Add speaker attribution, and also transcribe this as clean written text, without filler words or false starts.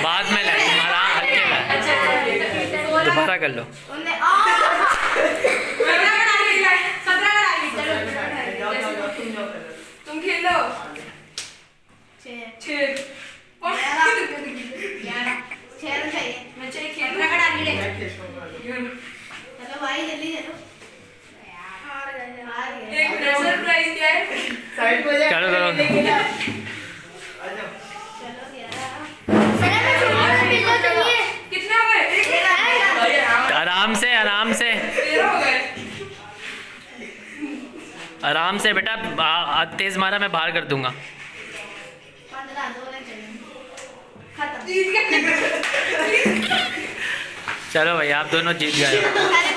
Speaker 1: बाद में दोबारा कर लो।
Speaker 2: तुम खेल लो।
Speaker 3: चलो भाई जल्दी चलो।
Speaker 2: एक सरप्राइज क्या है?
Speaker 1: करो करो।
Speaker 2: कितने हो गए?
Speaker 1: आराम से आराम से
Speaker 2: 13 हो गए।
Speaker 1: आराम से बेटा, तेज मारा मैं बाहर कर दूंगा।
Speaker 3: 15 दो
Speaker 2: जीत गए।
Speaker 1: चलो भाई आप दोनों जीत गए।